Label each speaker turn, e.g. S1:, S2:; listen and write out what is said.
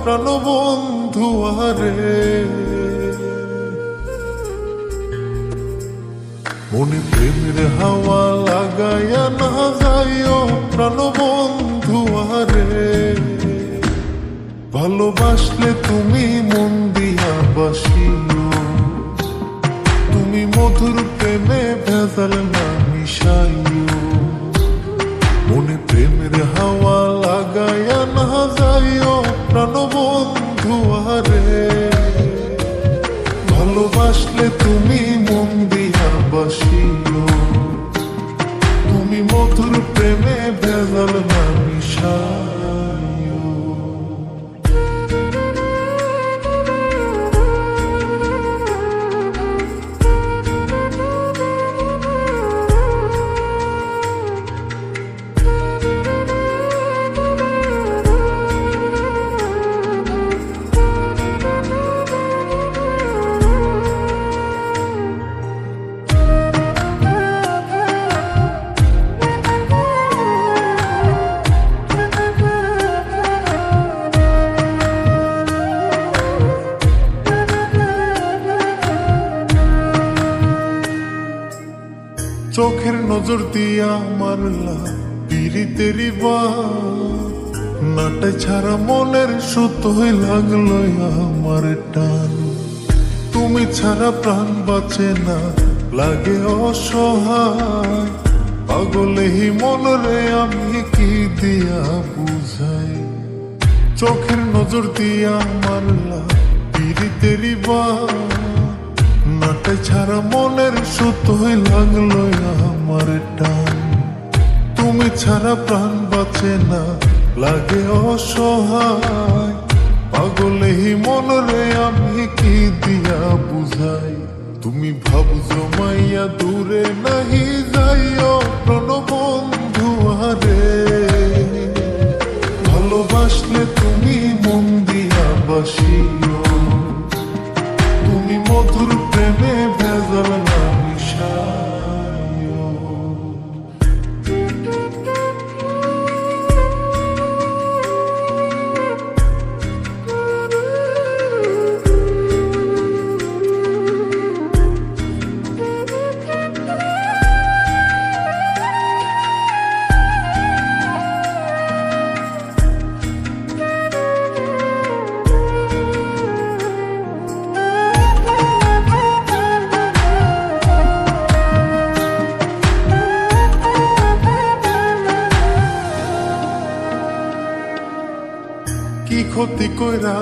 S1: প্রাণবন্ধু আরে। মনে প্রেমের হাওয়া লাগাইয়া না যাইও প্রাণবন্ধু আরে। ভালোবাসলে তুমি মন দিয়া বাসিও, তুমি মধুর প্রেমে ভেজাল না মিশাইও। মনে প্রেমের হাওয়া লাগাইয়া না যাইও প্রাণবন্ধু আরে। ভালোবাসলে তুমি মন দিয়া বাসিও, তুমি মধুর প্রেমে ভেজাল না মিশাইও। চোখের নজর দিয়া মারলা পিরিতেরি বাত, নাটে ছাড়া মনের সুতোয় লাগলো আমার টান। তুমি ছাড়া প্রাণ বাঁচে না, লাগে অসহায়। পাগলেই মন রে আমি কি দিয়া বুঝাই। চোখের নজর দিয়া মারলা পিরিতেরি বাত, নাটে ছাড়া মনের সুতোয় লাগলো আমার টান। তুমি ছাড়া প্রাণ বাঁচে না, লাগে অসহায়। পাগলেই মন রে আমি কি দিয়া বুঝাই। তুমি ভাব জমাইয়া দূরে নাহি যাইও প্রাণবন্ধু আরে। ভালোবাসলে তুমি মন দিয়া বাসিও, তুমি মধুর প্রেমে ভেজাল না মিশাইও। কি ক্ষতি কইরা